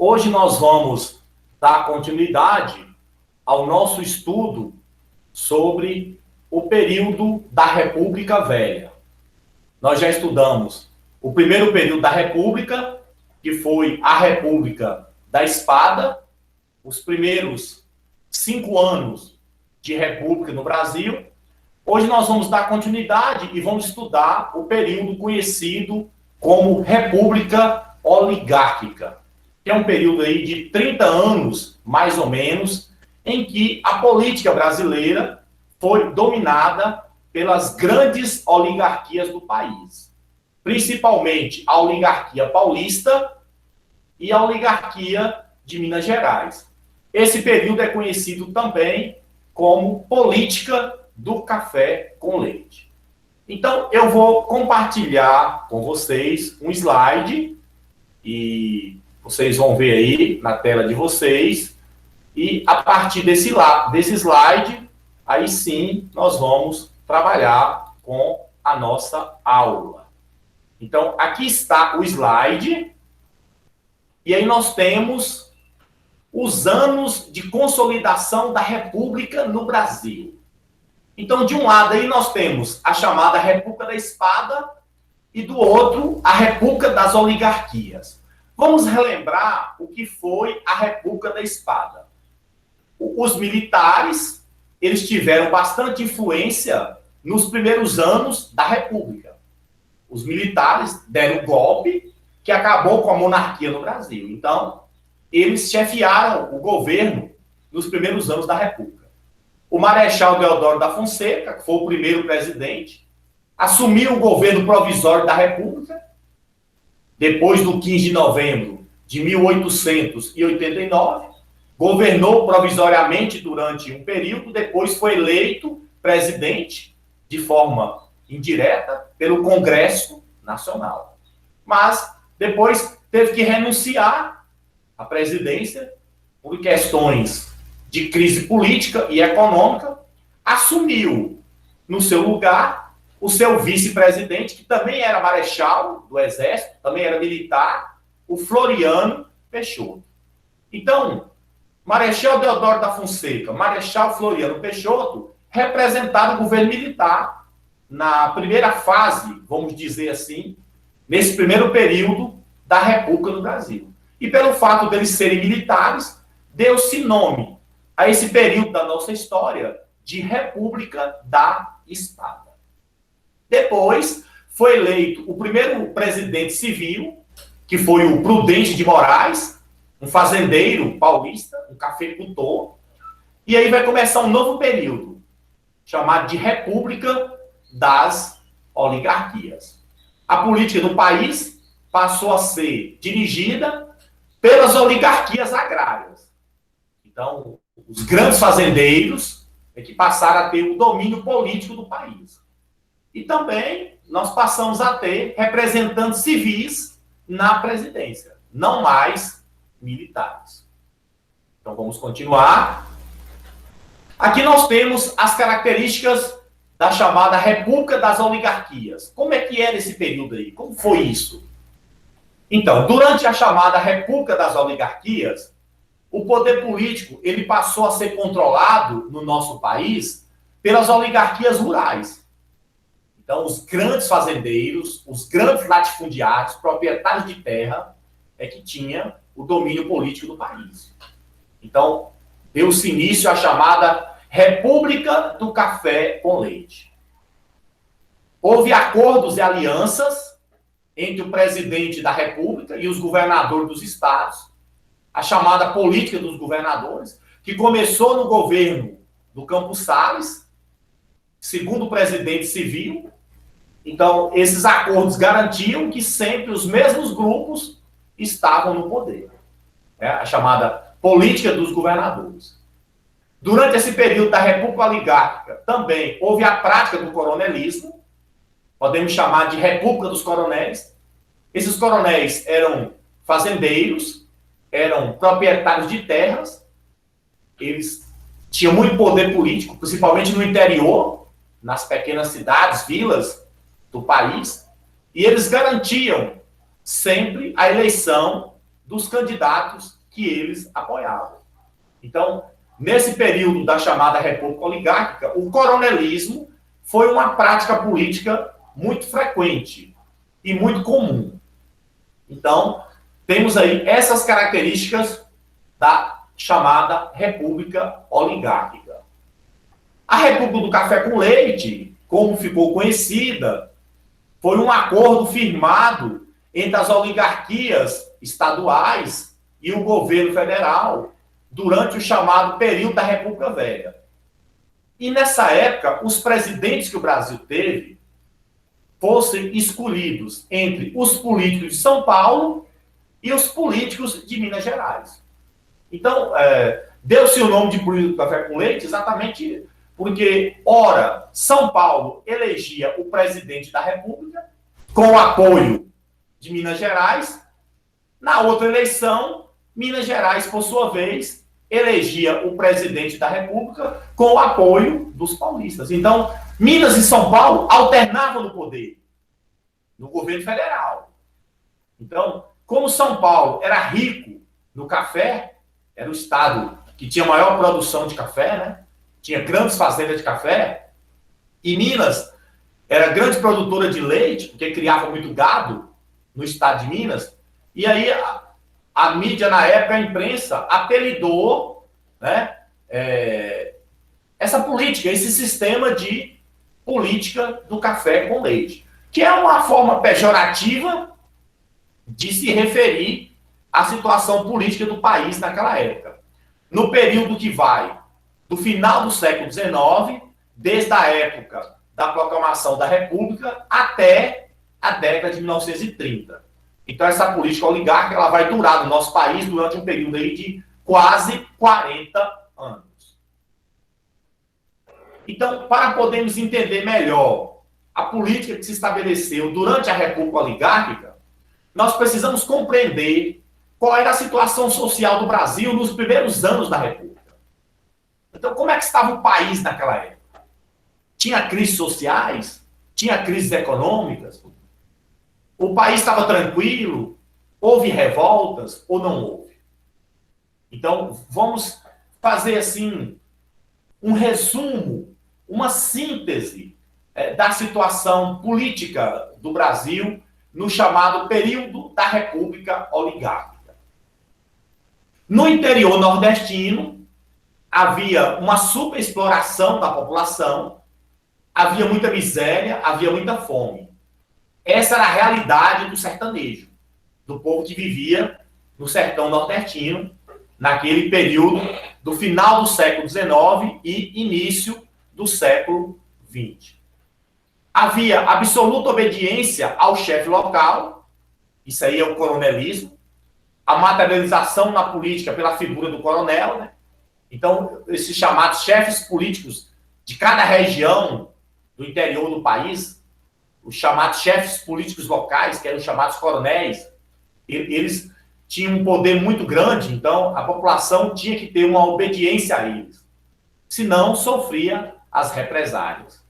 Hoje nós vamos dar continuidade ao nosso estudo sobre o período da República Velha. Nós já estudamos o primeiro período da República, que foi a República da Espada, os primeiros 5 anos de República no Brasil. Hoje nós vamos dar continuidade e vamos estudar o período conhecido como República Oligárquica, que é um período aí de 30 anos, mais ou menos, em que a política brasileira foi dominada pelas grandes oligarquias do país, principalmente a oligarquia paulista e a oligarquia de Minas Gerais. Esse período é conhecido também como política do café com leite. Então, eu vou compartilhar com vocês um slide e vocês vão ver aí na tela de vocês, e a partir desse slide, aí sim nós vamos trabalhar com a nossa aula. Então, aqui está o slide, e aí nós temos os anos de consolidação da República no Brasil. Então, de um lado aí nós temos a chamada República da Espada, e do outro, a República das Oligarquias. Vamos relembrar o que foi a República da Espada. Os militares, eles tiveram bastante influência nos primeiros anos da República. Os militares deram um golpe que acabou com a monarquia no Brasil. Então, eles chefiaram o governo nos primeiros anos da República. O Marechal Deodoro da Fonseca, que foi o primeiro presidente, assumiu o governo provisório da República, depois do 15 de novembro de 1889, governou provisoriamente durante um período, depois foi eleito presidente de forma indireta pelo Congresso Nacional. Mas depois teve que renunciar à presidência por questões de crise política e econômica, assumiu no seu lugar o seu vice-presidente, que também era marechal do Exército, também era militar, o Floriano Peixoto. Então, Marechal Deodoro da Fonseca, Marechal Floriano Peixoto, representaram o governo militar na primeira fase, vamos dizer assim, nesse primeiro período da República no Brasil. E pelo fato deles serem militares, deu-se nome a esse período da nossa história de República da Espada. Depois foi eleito o primeiro presidente civil, que foi o Prudente de Moraes, um fazendeiro paulista, um cafeicultor, e aí vai começar um novo período, chamado de República das Oligarquias. A política do país passou a ser dirigida pelas oligarquias agrárias. Então, os grandes fazendeiros é que passaram a ter o domínio político do país. E também nós passamos a ter representantes civis na presidência, não mais militares. Então vamos continuar. Aqui nós temos as características da chamada República das Oligarquias. Como é que era esse período aí? Como foi isso? Então, durante a chamada República das Oligarquias, o poder político ele passou a ser controlado no nosso país pelas oligarquias rurais. Então, os grandes fazendeiros, os grandes latifundiários, proprietários de terra, é que tinham o domínio político do país. Então, deu-se início à chamada República do Café com Leite. Houve acordos e alianças entre o presidente da República e os governadores dos estados, a chamada política dos governadores, que começou no governo do Campos Salles, segundo o presidente civil. Então, esses acordos garantiam que sempre os mesmos grupos estavam no poder. A chamada política dos governadores. Durante esse período da República Oligárquica, também houve a prática do coronelismo, podemos chamar de República dos Coronéis. Esses coronéis eram fazendeiros, eram proprietários de terras, eles tinham muito poder político, principalmente no interior, nas pequenas cidades, vilas do país, e eles garantiam sempre a eleição dos candidatos que eles apoiavam. Então, nesse período da chamada República Oligárquica, o coronelismo foi uma prática política muito frequente e muito comum. Então, temos aí essas características da chamada República Oligárquica. A República do Café com Leite, como ficou conhecida, foi um acordo firmado entre as oligarquias estaduais e o governo federal durante o chamado período da República Velha. E nessa época, os presidentes que o Brasil teve fossem escolhidos entre os políticos de São Paulo e os políticos de Minas Gerais. Então, deu-se o nome de político do café com leite exatamente porque, ora, São Paulo elegia o presidente da República com o apoio de Minas Gerais. Na outra eleição, Minas Gerais, por sua vez, elegia o presidente da República com o apoio dos paulistas. Então, Minas e São Paulo alternavam no poder, no governo federal. Então, como São Paulo era rico no café, era o estado que tinha maior produção de café, né? Tinha grandes fazendas de café, e Minas era grande produtora de leite, porque criava muito gado no estado de Minas, e aí a mídia na época, a imprensa, apelidou, né, essa política, esse sistema de política do café com leite, que é uma forma pejorativa de se referir à situação política do país naquela época. No período que vai do final do século XIX, desde a época da proclamação da República até a década de 1930. Então, essa política oligárquica ela vai durar no nosso país durante um período aí de quase 40 anos. Então, para podermos entender melhor a política que se estabeleceu durante a República Oligárquica, nós precisamos compreender qual era a situação social do Brasil nos primeiros anos da República. Então, como é que estava o país naquela época? Tinha crises sociais? Tinha crises econômicas? O país estava tranquilo? Houve revoltas ou não houve? Então, vamos fazer assim um resumo, uma síntese da situação política do Brasil no chamado período da República Oligárquica. No interior nordestino, havia uma superexploração da população, havia muita miséria, havia muita fome. Essa era a realidade do sertanejo, do povo que vivia no sertão nordestino, naquele período do final do século XIX e início do século XX. Havia absoluta obediência ao chefe local, isso aí é o coronelismo, a materialização na política pela figura do coronel, né? Então, esses chamados chefes políticos de cada região do interior do país, os chamados chefes políticos locais, que eram os chamados coronéis, eles tinham um poder muito grande, então a população tinha que ter uma obediência a eles, senão sofria as represálias.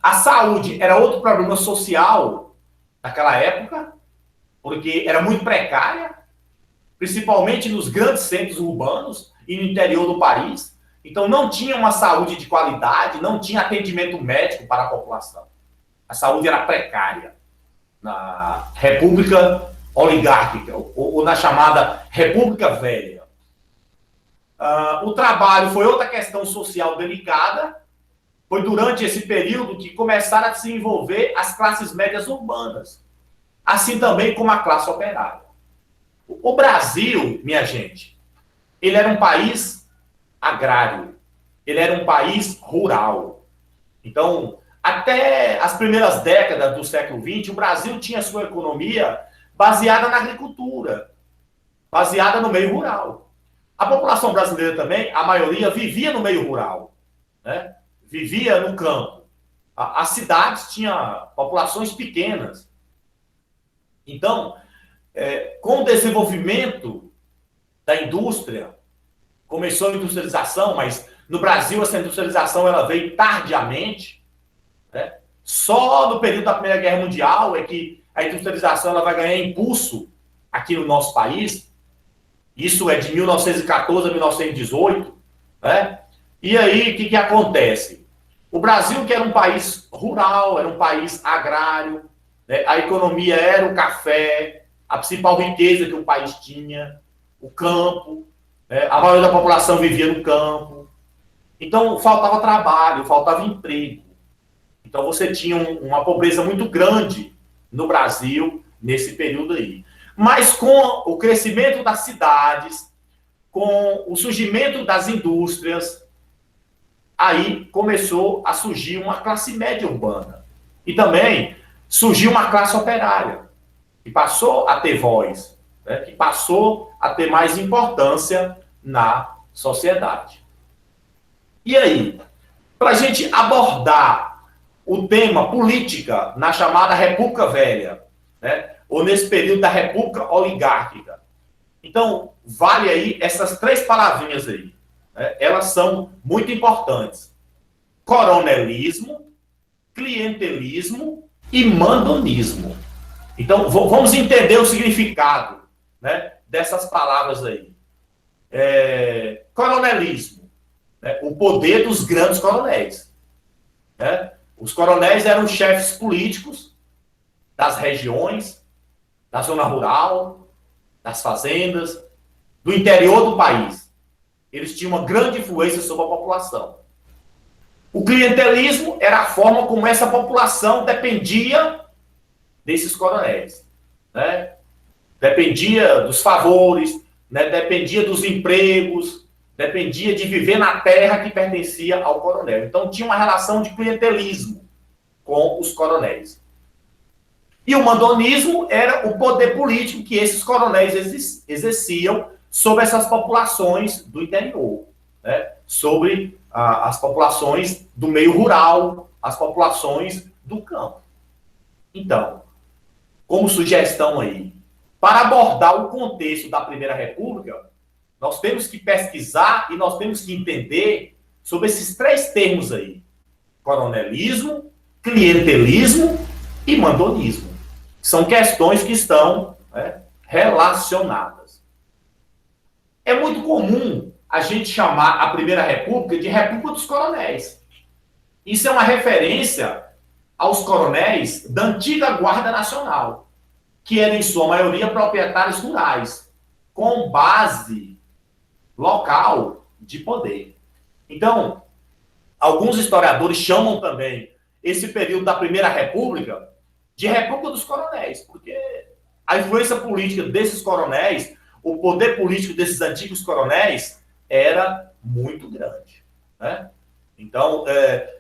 A saúde era outro problema social naquela época, porque era muito precária, principalmente nos grandes centros urbanos e no interior do país. Então não tinha uma saúde de qualidade, não tinha atendimento médico para a população. A saúde era precária. Na República Oligárquica, ou na chamada República Velha. O trabalho foi outra questão social delicada. Foi durante esse período que começaram a se envolver as classes médias urbanas, assim também como a classe operária. O Brasil, minha gente, ele era um país agrário, ele era um país rural. Então, até as primeiras décadas do século XX, o Brasil tinha sua economia baseada na agricultura, baseada no meio rural. A população brasileira também, a maioria, vivia no meio rural, né? Vivia no campo. As cidades tinham populações pequenas. Então, com o desenvolvimento da indústria, começou a industrialização, mas no Brasil essa industrialização ela veio tardiamente, né? Só no período da Primeira Guerra Mundial é que a industrialização ela vai ganhar impulso aqui no nosso país. Isso é de 1914 a 1918, né? E aí, o que acontece? O Brasil, que era um país rural, era um país agrário, né? A economia era o café, a principal riqueza que o país tinha, o campo, né? A maioria da população vivia no campo. Então, faltava trabalho, faltava emprego. Então, você tinha uma pobreza muito grande no Brasil nesse período aí. Mas com o crescimento das cidades, com o surgimento das indústrias, aí começou a surgir uma classe média urbana. E também surgiu uma classe operária, que passou a ter voz, né, que passou a ter mais importância na sociedade. E aí, para a gente abordar o tema política na chamada República Velha, né, ou nesse período da República Oligárquica, então, vale aí essas três palavrinhas aí, né? Elas são muito importantes. Coronelismo, clientelismo e mandonismo. Então, vamos entender o significado, né, dessas palavras aí. Coronelismo, né, o poder dos grandes coronéis. Né? Os coronéis eram chefes políticos das regiões, da zona rural, das fazendas, do interior do país. Eles tinham uma grande influência sobre a população. O clientelismo era a forma como essa população dependia desses coronéis. Né? Dependia dos favores, né? Dependia dos empregos, dependia de viver na terra que pertencia ao coronel. Então tinha uma relação de clientelismo com os coronéis. E o mandonismo era o poder político que esses coronéis exerciam sobre essas populações do interior, né? Sobre as populações do meio rural, as populações do campo. Então, como sugestão aí, para abordar o contexto da Primeira República, nós temos que pesquisar e nós temos que entender sobre esses três termos aí: coronelismo, clientelismo e mandonismo. São questões que estão, né, relacionadas. É muito comum a gente chamar a Primeira República de República dos Coronéis. Isso é uma referência aos coronéis da antiga Guarda Nacional, que eram, em sua maioria, proprietários rurais, com base local de poder. Então, alguns historiadores chamam também esse período da Primeira República de República dos Coronéis, porque a influência política desses coronéis, o poder político desses antigos coronéis era muito grande. Né? Então,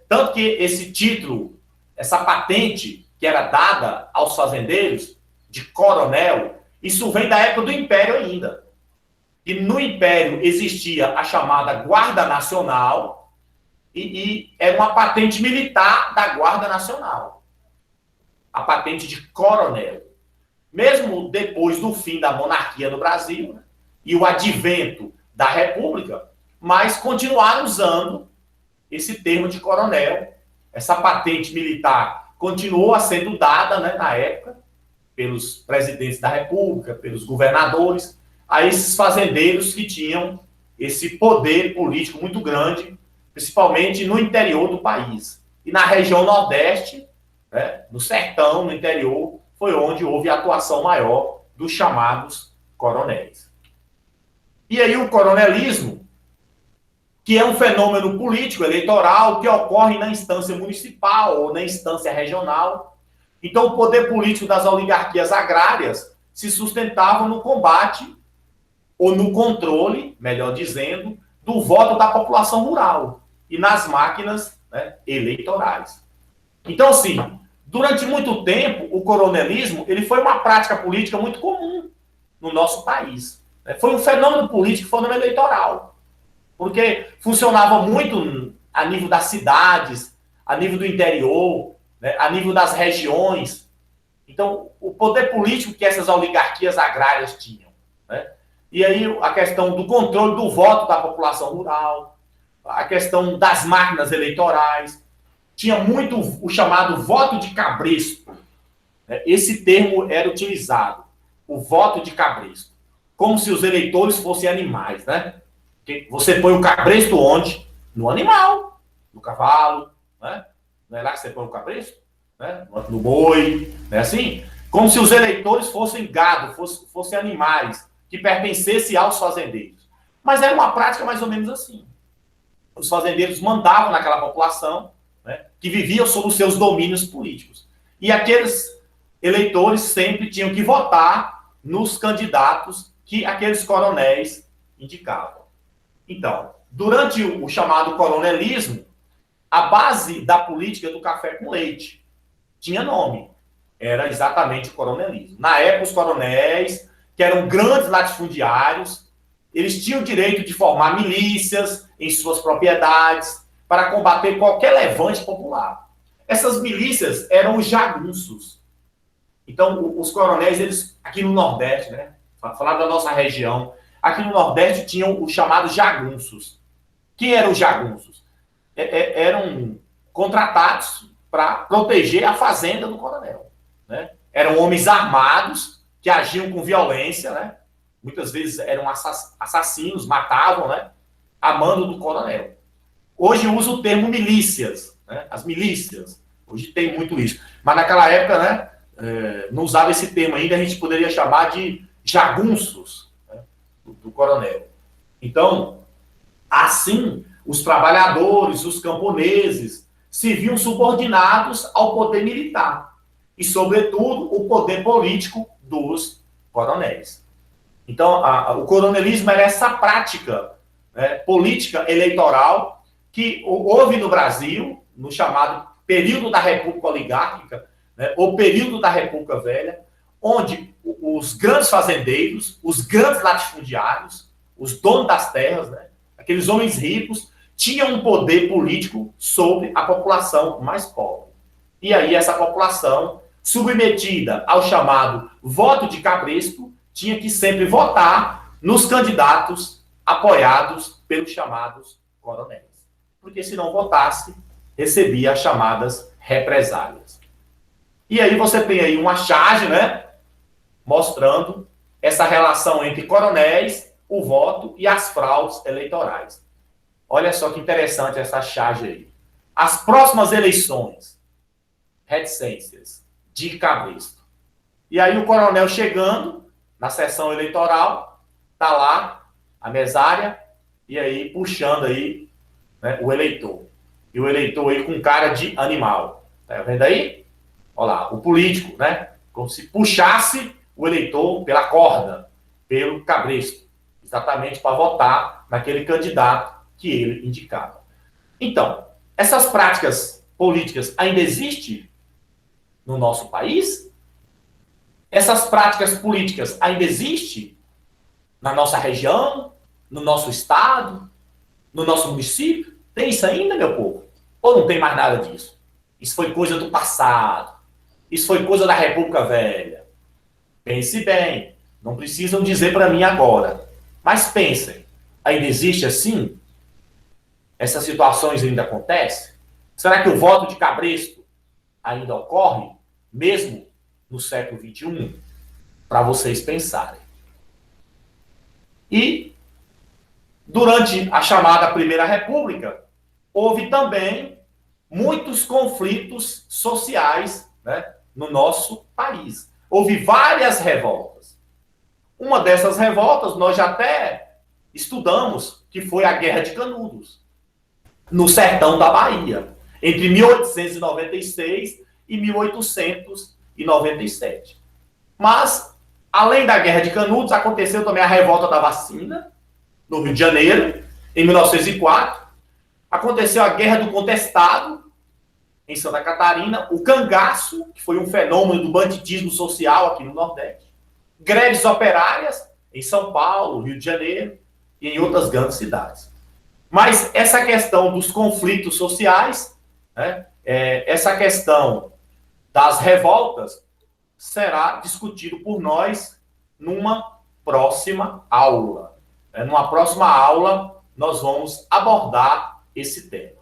tanto que esse título, essa patente que era dada aos fazendeiros de coronel, isso vem da época do Império ainda. E no Império existia a chamada Guarda Nacional e era uma patente militar da Guarda Nacional. A patente de coronel. Mesmo depois do fim da monarquia no Brasil, né, e o advento da República, mas continuaram usando esse termo de coronel. Essa patente militar continuou a sendo dada, né, na época, pelos presidentes da República, pelos governadores, a esses fazendeiros que tinham esse poder político muito grande, principalmente no interior do país. E na região Nordeste, né, no sertão, no interior, foi onde houve a atuação maior dos chamados coronéis. E aí o coronelismo, que é um fenômeno político eleitoral que ocorre na instância municipal ou na instância regional. Então, o poder político das oligarquias agrárias se sustentava no combate ou no controle, melhor dizendo, do voto da população rural e nas máquinas, né, eleitorais. Então, assim, durante muito tempo, o coronelismo ele foi uma prática política muito comum no nosso país. Foi um fenômeno político, fenômeno eleitoral, porque funcionava muito a nível das cidades, a nível do interior, né, a nível das regiões. Então, o poder político que essas oligarquias agrárias tinham. Né? E aí a questão do controle do voto da população rural, a questão das máquinas eleitorais, tinha muito o chamado voto de cabresto. Esse termo era utilizado. o voto de cabresto, como se os eleitores fossem animais, né? Você põe o cabresto onde? No animal, no cavalo, né? Não é lá que você põe o cabresto? Né? No boi, não é assim? Como se os eleitores fossem gado, fossem animais que pertencessem aos fazendeiros. Mas era uma prática mais ou menos assim. Os fazendeiros mandavam naquela população, né, que vivia sob os seus domínios políticos. E aqueles eleitores sempre tinham que votar nos candidatos que aqueles coronéis indicavam. Então, durante o chamado coronelismo, a base da política do café com leite tinha nome. Era exatamente o coronelismo. Na época, os coronéis, que eram grandes latifundiários, eles tinham o direito de formar milícias em suas propriedades para combater qualquer levante popular. Essas milícias eram os jagunços. Então, os coronéis, eles, aqui no Nordeste, né? Falar da nossa região, aqui no Nordeste tinham os chamados jagunços. Quem eram os jagunços? Eram contratados para proteger a fazenda do coronel. Né? Eram homens armados que agiam com violência, né? Muitas vezes eram assassinos, matavam, né? A mando do coronel. Hoje usa o termo milícias, né? As milícias. Hoje tem muito isso. Mas naquela época, né? Não usava esse termo ainda, a gente poderia chamar de jagunços, né? do coronel. Então, assim, os trabalhadores, os camponeses, se viam subordinados ao poder militar e, sobretudo, o poder político dos coronéis. Então, o coronelismo era essa prática, né, política eleitoral que houve no Brasil, no chamado período da República Oligárquica, né, ou período da República Velha, onde os grandes fazendeiros, os grandes latifundiários, os donos das terras, né, aqueles homens ricos, tinham um poder político sobre a população mais pobre. E aí essa população, submetida ao chamado voto de cabresto, tinha que sempre votar nos candidatos apoiados pelos chamados coronéis. Porque se não votasse, recebia as chamadas represálias. E aí você tem aí uma charge, né, mostrando essa relação entre coronéis, o voto e as fraudes eleitorais. Olha só que interessante essa charge aí. As próximas eleições, reticências de cabresto. E aí o coronel chegando na sessão eleitoral, tá lá a mesária, e aí puxando aí, né, o eleitor. E o eleitor aí com cara de animal. Tá vendo aí? Olha lá, o político, né? Como se puxasse o eleitor pela corda, pelo cabresto. Exatamente para votar naquele candidato que ele indicava. Então, essas práticas políticas ainda existem no nosso país? Essas práticas políticas ainda existem na nossa região, no nosso estado, no nosso município? Tem isso ainda, meu povo? Ou não tem mais nada disso? Isso foi coisa do passado. Isso foi coisa da República Velha. Pense bem. Não precisam dizer para mim agora. Mas pensem. Ainda existe assim? Essas situações ainda acontecem? Será que o voto de cabresto ainda ocorre? Mesmo no século XXI? Para vocês pensarem. E, durante a chamada Primeira República, houve também muitos conflitos sociais, né, no nosso país. Houve várias revoltas. Uma dessas revoltas nós já até estudamos, que foi a Guerra de Canudos, no sertão da Bahia, entre 1896 e 1897. Mas, além da Guerra de Canudos, aconteceu também a Revolta da Vacina, no Rio de Janeiro, em 1904. Aconteceu a Guerra do Contestado, em Santa Catarina. O cangaço, que foi um fenômeno do banditismo social aqui no Nordeste. Greves operárias em São Paulo, Rio de Janeiro e em outras grandes cidades. Mas essa questão dos conflitos sociais, né, essa questão das revoltas, será discutido por nós numa próxima aula. Numa próxima aula, nós vamos abordar esse tema.